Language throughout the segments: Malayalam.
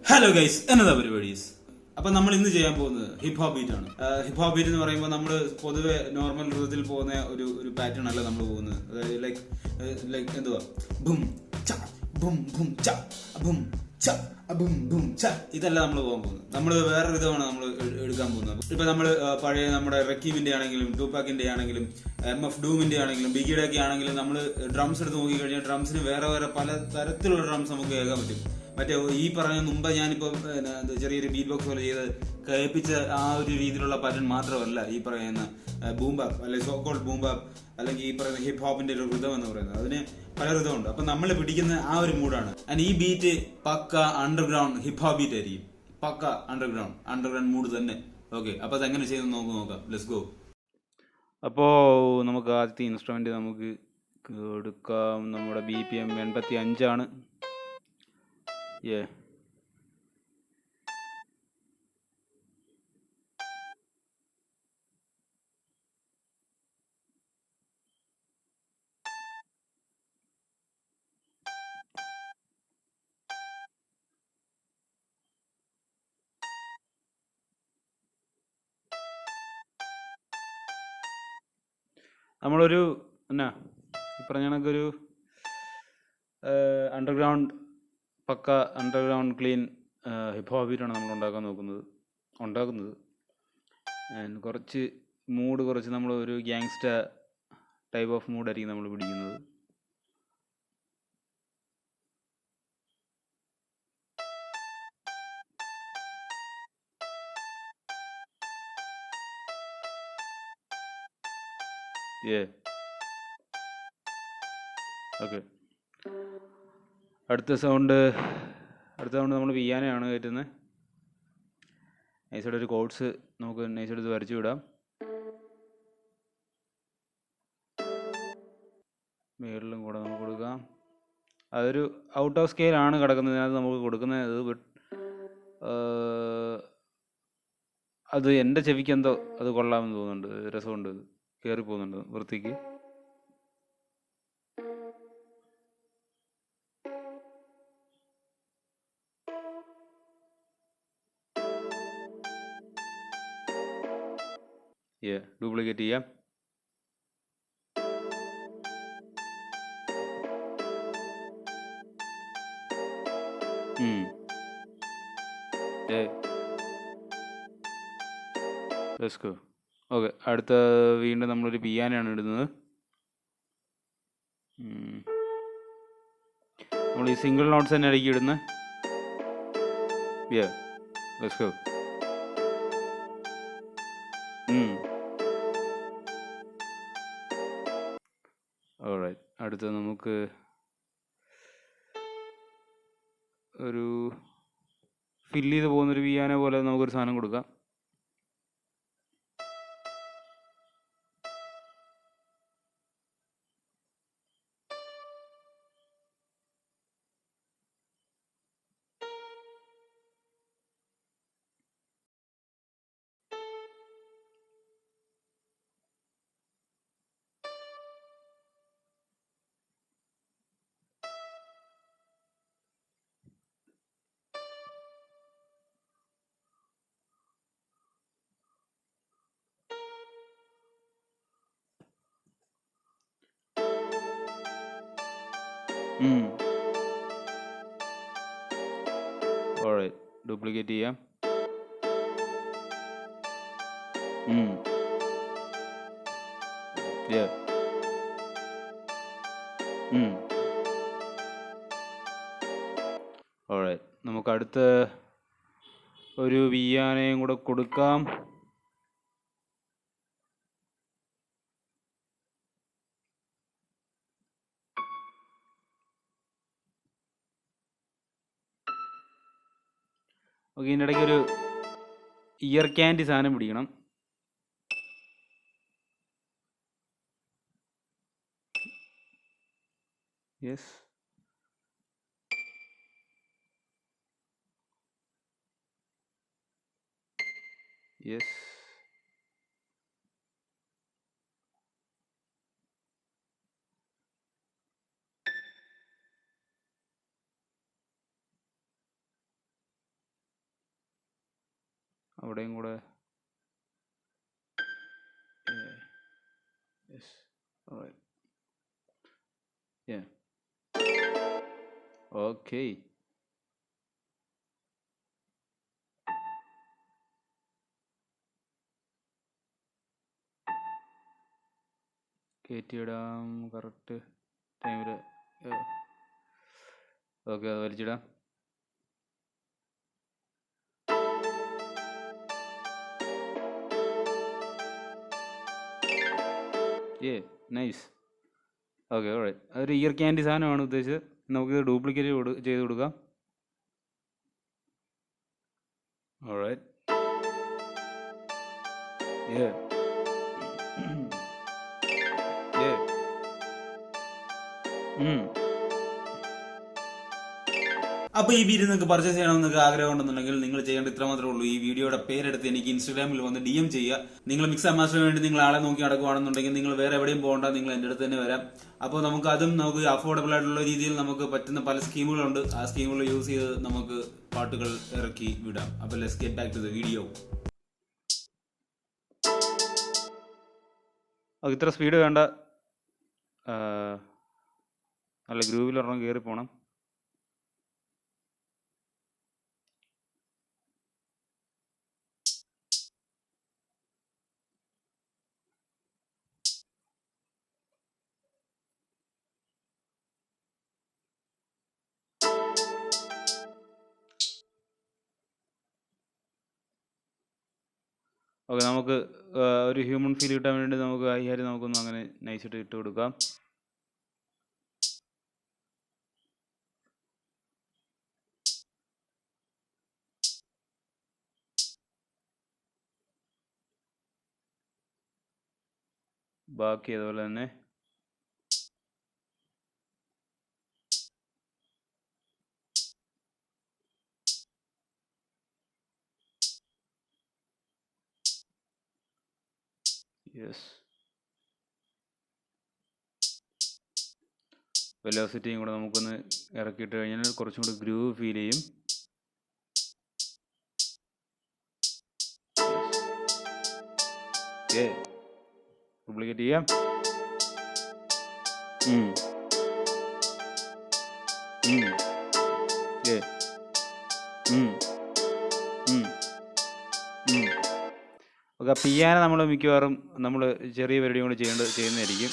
ഹലോ ഗൈസ്, എന്നതാ പരിപാടീസ്. അപ്പൊ നമ്മൾ ഇന്ന് ചെയ്യാൻ പോകുന്നത് ഹിപ്പ് ഹോപ്പ് ബീറ്റ് ആണ്. ഹിപ്പ് ഹോപ്പ് ബീറ്റ് എന്ന് പറയുമ്പോൾ നമ്മൾ പൊതുവെ നോർമൽ ഋതത്തിൽ പോകുന്ന ഒരു പാറ്റേൺ അല്ല നമ്മൾ പോകുന്നത്. അതായത് ലൈക്ക് എന്തുവാ, ബും ച ബും ബും ച ബും ച ബും ബും ച, ഇതല്ല നമ്മൾ പോകാൻ പോകുന്നത്. നമ്മൾ വേറെ വിധമാണ് നമ്മൾ എടുക്കാൻ പോകുന്നത്. ഇപ്പൊ നമ്മൾ പഴയ നമ്മുടെ റക്കീമിന്റെ ആണെങ്കിലും ടൂപാക്കിന്റെ ആണെങ്കിലും MF ഡൂമിന്റെ ആണെങ്കിലും ബിഗിയുടെ ഒക്കെ ആണെങ്കിലും നമ്മൾ ഡ്രംസ് എടുത്ത് നോക്കിക്കഴിഞ്ഞാൽ ഡ്രംസിന് വേറെ വേറെ പല തരത്തിലുള്ള ഡ്രംസ് നമുക്ക് കേൾക്കാൻ പറ്റും. മറ്റേ ഈ പറഞ്ഞ മുമ്പ് ഞാനിപ്പോൾ ചെറിയൊരു ബീറ്റ് ബോക്സ് പോലെ ചെയ്ത് കേൾപ്പിച്ച ആ ഒരു രീതിയിലുള്ള പാറ്റേൺ മാത്രമല്ല ഈ പറയുന്ന ബൂംബാപ്പ് അല്ലെങ്കിൽ സോക്കോൾഡ് ബൂംബാപ്പ് അല്ലെങ്കിൽ ഈ പറയുന്ന ഹിപ്പ് ഹോപ്പിന്റെ ഒരു ഋതം എന്ന് പറയുന്നത്. അതിന് പല ഋതമുണ്ട്. അപ്പൊ നമ്മൾ പിടിക്കുന്ന ആ ഒരു മൂഡാണ്. ആൻഡ് ഈ ബീറ്റ് പക്ക അണ്ടർഗ്രൗണ്ട് ഹിപ്പ് ഹോപ്പ് ബീറ്റ് ആയിരിക്കും. പക്ക അണ്ടർഗ്രൗണ്ട് മൂഡ് തന്നെ. ഓക്കെ, അപ്പൊ അതെങ്ങനെ ചെയ്യുന്നത് നോക്കാം. Let's go. അപ്പോൾ നമുക്ക് ആദ്യത്തെ ഇൻസ്ട്രുമെന്റ് നമുക്ക് എടുക്കാം. നമ്മുടെ BPM 85 Yeah. നമ്മളൊരു എന്നാ ഈ പറഞ്ഞ കണക്കൊരു അണ്ടർഗ്രൗണ്ട് പക്ക അണ്ടർഗ്രൗണ്ട് ക്ലീൻ ഹിപ്പ് ഹോപ്പ് ബീറ്റാണ് നമ്മൾ ഉണ്ടാക്കുന്നത്. കുറച്ച് കുറച്ച് നമ്മൾ ഒരു ഗ്യാങ്സ്റ്റർ ടൈപ്പ് ഓഫ് മൂഡായിരിക്കും നമ്മൾ പിടിക്കുന്നത്. ഓക്കെ, അടുത്ത സൗണ്ട് നമ്മൾ പിയാനോയാണ് കയറ്റുന്നത്. നൈസായിട്ട് ഒരു കോഡ്സ് നമുക്ക് നൈസായിട്ട് വരച്ചു വിടാം. മേളിലും കൂടെ നമുക്ക് കൊടുക്കാം. അതൊരു ഔട്ട് ഓഫ് സ്കെയിൽ ആണ് കിടക്കുന്നത്. അതിനകത്ത് നമുക്ക് കൊടുക്കുന്നത് അത് എൻ്റെ ചെവിക്ക് എന്തോ അത് കൊള്ളാമെന്ന് തോന്നുന്നുണ്ട്. രസമുണ്ട്, അത് കയറി പോകുന്നുണ്ട് വൃത്തിക്ക്. ഡ്യൂപ്ലിക്കേറ്റ് ചെയ്യാം. Let's go. ഓക്കെ, അടുത്ത വീണ്ടും നമ്മളൊരു പിയാനോയാണ് ഇടുന്നത്. നമ്മൾ ഈ സിംഗിൾ നോട്ട്സ് തന്നെ ആയിരിക്കും ഇടുന്നത്. Let's go. ഓൾറൈറ്റ്, അടുത്ത നമുക്ക് ഒരു ഫില്ല് ചെയ്ത് പോകുന്നൊരു പിയാനോ പോലെ നമുക്കൊരു സാധനം കൊടുക്കാം. ഓൾറൈറ്റ്, ഡ്യൂപ്ലിക്കേറ്റ് ചെയ്യാം. ഓൾറൈറ്റ്, നമുക്ക് അടുത്ത ഒരു പിയാനോയും കൂടെ കൊടുക്കാം. ഓക്കെ, ഇതിൻ്റെ ഇടയ്ക്ക് ഒരു ഇയർ ക്യാൻഡി സാധനം പിടിക്കണം. യെസ്, അവിടെയും കൂടെ. ഓക്കെ, കയറ്റിയിടാം കറക്റ്റ് ടൈമിൽ. ഓക്കെ, അത് വലിച്ചിടാം. നൈസ്. Okay, alright. അതൊരു ഇയർ ക്യാൻഡി സാധനമാണ് ഉദ്ദേശിച്ചത്. നമുക്കിത് ഡ്യൂപ്ലിക്കേറ്റ് ചെയ്ത് കൊടുക്കാം. ഓൾറൈറ്റ്. അപ്പോൾ ഈ വീഡിയോ നിങ്ങൾക്ക് പർച്ചേസ് ചെയ്യണമെന്നൊക്കെ ആഗ്രഹം ഉണ്ടെന്നുണ്ടെങ്കിൽ നിങ്ങൾ ചെയ്യേണ്ട ഇത്ര മാത്രമേ ഉള്ളൂ. ഈ വീഡിയോയുടെ പേരെടുത്ത് എനിക്ക് ഇൻസ്റ്റാഗ്രാമിൽ വന്ന് DM ചെയ്യുക. നിങ്ങൾ മിക്സ് ആൻഡ് മാസ്റ്ററിന് വേണ്ടി നിങ്ങൾ ആളെ നോക്കി നടക്കുകയാണെന്നുണ്ടെങ്കിൽ നിങ്ങൾ വേറെ എവിടെയും പോകണ്ട, നിങ്ങൾ എൻ്റെ അടുത്ത് തന്നെ വരാം. അപ്പോൾ നമുക്ക് അഫോർഡബിൾ ആയിട്ടുള്ള രീതിയിൽ നമുക്ക് പറ്റുന്ന പല സ്കീമുകളുണ്ട്. ആ സ്കീമുകൾ യൂസ് ചെയ്ത് നമുക്ക് പാട്ടുകൾ ഇറക്കി വിടാം. അപ്പോൾ let's get back to the video. ഇത്ര സ്പീഡ് വേണ്ട, നല്ല ഗ്രൂവിൽ ഒരെണ്ണം കയറി പോകണം. ഓക്കെ, നമുക്ക് ഒരു ഹ്യൂമൻ ഫീൽ കിട്ടാൻ വേണ്ടി നമുക്ക് നമുക്കൊന്ന് അങ്ങനെ നൈസായിട്ട് ഇട്ട് കൊടുക്കാം. ബാക്കി അതുപോലെ തന്നെ. യെസ്, വെലോസിറ്റിയും കൂടെ നമുക്കൊന്ന് ഇറക്കിയിട്ട് കഴിഞ്ഞാൽ കുറച്ചും കൂടി ഗ്രൂവ് ഫീൽ ചെയ്യും. ഡ്യൂപ്ലിക്കേറ്റ് ചെയ്യാം. ഓക്കെ, പിയാനോ നമ്മൾ മിക്കവാറും നമ്മൾ ചെറിയ പരിപാടിയും കൂടി ചെയ്യുന്നതായിരിക്കും.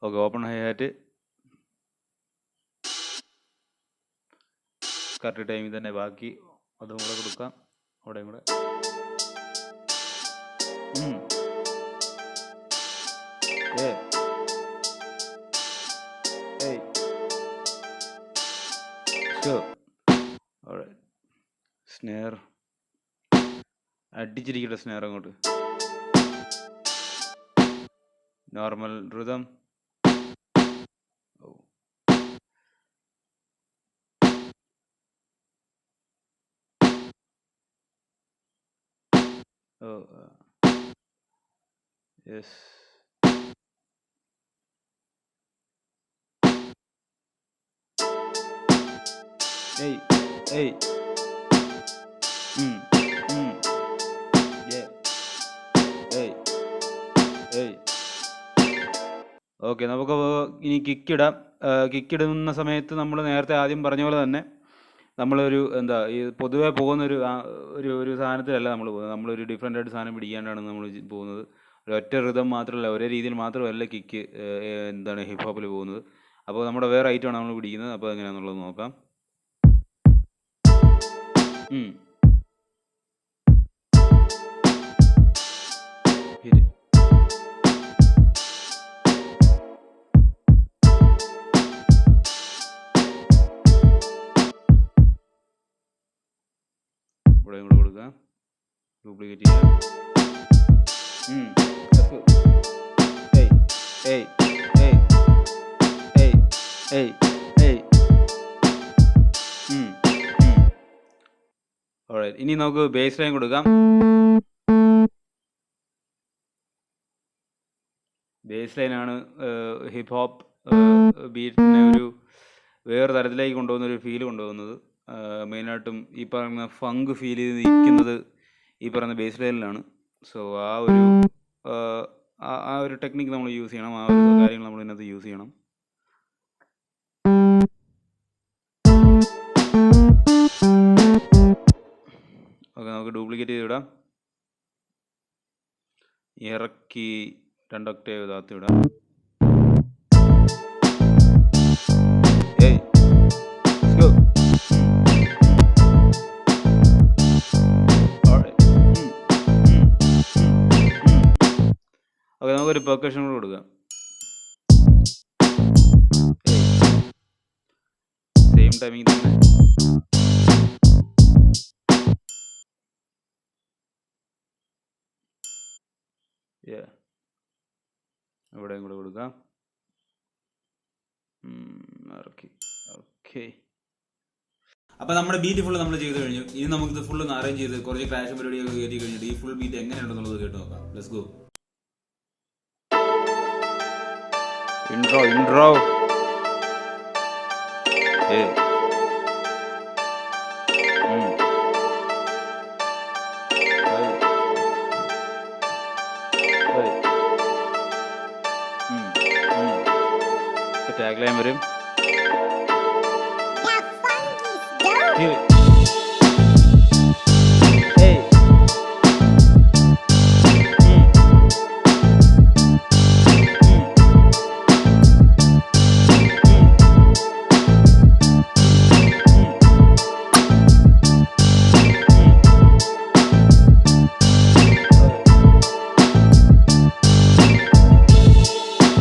Okay, open high hat correct ടൈമിൽ തന്നെ ബാക്കി അതും കൂടെ കൊടുക്കാം. അവിടെയും കൂടെ സ്നെയർ അടിച്ചിരിക്കട്ടെ. സ്നെയർ അങ്ങോട്ട് നോർമൽ റിതം. Yes, okay. നമുക്ക് ഇനി കിക്കിടാം. കിക്കിടുന്ന സമയത്ത് നമ്മൾ നേരത്തെ ആദ്യം പറഞ്ഞ പോലെ തന്നെ നമ്മളൊരു ഈ പൊതുവെ പോകുന്നൊരു ഒരു സാധനത്തിലല്ല നമ്മൾ പോകുന്നത്. നമ്മളൊരു ഡിഫറെൻ്റ് ആയിട്ട് സാധനം പിടിക്കാണ്ടാണ് നമ്മൾ പോകുന്നത്. ഒരൊറ്റ റിതം മാത്രമല്ല, ഒരേ രീതിയിൽ മാത്രമല്ല കിക്ക് ഹിപ്പ് ഹോപ്പിൽ പോകുന്നത്. അപ്പോൾ നമ്മുടെ വേറെ ഐറ്റമാണ് നമ്മൾ പിടിക്കുന്നത്. അപ്പോൾ എങ്ങനെയാണെന്നുള്ളത് നോക്കാം. ഇവിടെ കൂടെ കൊടുക്കാം. ഡ്യൂപ്ലിക്കേറ്റ് ചെയ്യാം. ഓൾറൈറ്റ്, ഇനി നമുക്ക് ബേസ് ലൈൻ കൊടുക്കാം. ബേസ് ലൈനാണ് ഹിപ്പ് ഹോപ്പ് ബീറ്റിനെ ഒരു വേറെ തരത്തിലേക്ക് കൊണ്ടുപോകുന്ന ഒരു ഫീൽ കൊണ്ടുപോകുന്നത്. മെയിനായിട്ടും ഈ പറയുന്ന ഫങ്ക് ഫീൽ ചെയ്ത് നിൽക്കുന്നത് ഈ പറയുന്ന ബേസ് ലൈനിലാണ്. സോ ആ ഒരു ടെക്നിക്ക് നമ്മൾ യൂസ് ചെയ്യണം, ആ ഒരു കാര്യങ്ങൾ നമ്മൾ ഇതിനകത്ത് യൂസ് ചെയ്യണം. ഓക്കെ, നമുക്ക് ഡ്യൂപ്ലിക്കേറ്റ് ചെയ്തിടാം. ഇറക്കി 2 ഒക്ടേവ് താത്തി വിടാം. ഓക്കെ, നമുക്കൊരു പെർക്കഷൻ കൂടെ കൊടുക്കാം. സെയിം ടൈമിങ് തന്നെ. ഇവിടെയും കൂടെ കൊടുക്കാം. ഇറക്കി. ഓക്കെ, അപ്പോൾ നമ്മുടെ ബീറ്റ് ഫുള്ള് നമ്മൾ ചെയ്ത് കഴിഞ്ഞു. ഇനി നമുക്കിത് ഫുള്ള് ഒന്ന് അറേഞ്ച് ചെയ്ത് കുറച്ച് ക്രാഷ് പരിപാടിയൊക്കെ കയറ്റി കഴിഞ്ഞിട്ട് ഈ ഫുൾ ബീറ്റ് എങ്ങനെയുണ്ടെന്നുള്ളത് കേട്ട് നോക്കാം. Let's go. Intro tag line വരും.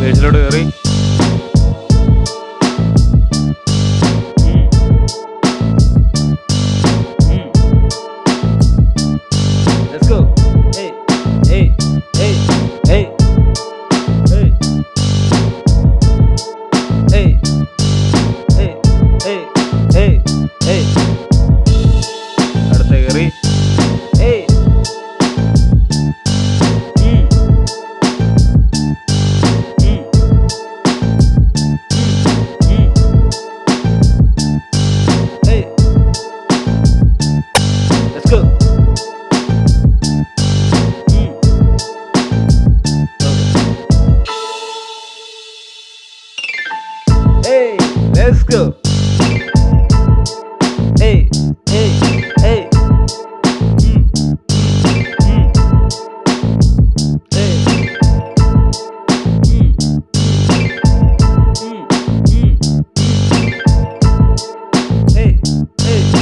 ബേസിലോട്ട് കയറി. Let's go. Hey, hey, hey. Hey. Hey, hey, hey.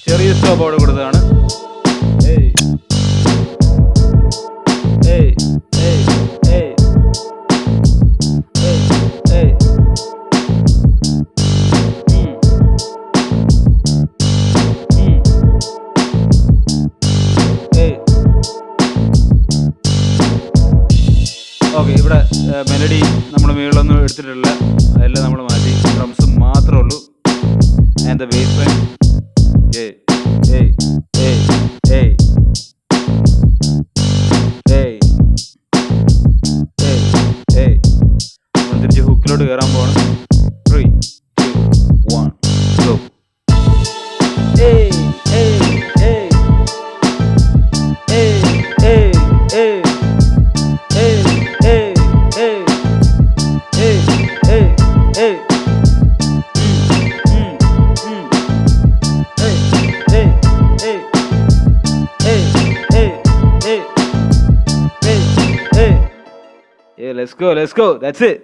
ചെറിയ സ്റ്റോപ്പ് അവിടെ കൊടുത്തതാണ്. Hey. Hey, hey, hey. Okay, ഇവിടെ മെലഡി നമ്മൾ മുകളിലൊന്നും എടുത്തിട്ടില്ല, അതെല്ലാം നമ്മൾ മാറ്റി. ഡ്രംസ് മാത്രമേ ഉള്ളൂ. ആൻഡ് ദ ബേസ് ലൈൻ നമ്മൾ തിരിച്ച് ഹുക്കിലോട്ട് കയറാൻ പോകണം. 3, 2, 1 go. Hey, hey, hey. Hey, hey, hey. Hey, hey, hey. Hey, hey, hey. Hey, hey, hey. Hey, hey, hey. Hey, hey. Yeah, let's go. That's it.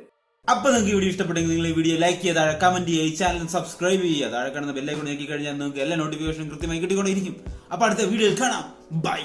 അപ്പോൾ നിങ്ങൾക്ക് വീഡിയോ ഇഷ്ടപ്പെട്ടെങ്കിൽ നിങ്ങൾ ഈ വീഡിയോ ലൈക്ക് ചെയ്യുക, താഴെ കമന്റ് ചെയ്യുക, ഈ ചാനൽ സബ്സ്ക്രൈബ് ചെയ്യുക, താഴെ കാണുന്ന ബെല്ലൈക്കൺ നോക്കി കഴിഞ്ഞാൽ നിങ്ങൾക്ക് എല്ലാ നോട്ടിഫിക്കേഷനും കൃത്യമായി കിട്ടിക്കൊണ്ടിരിക്കും. അപ്പോൾ അടുത്ത വീഡിയോയിൽ കാണാം. ബൈ.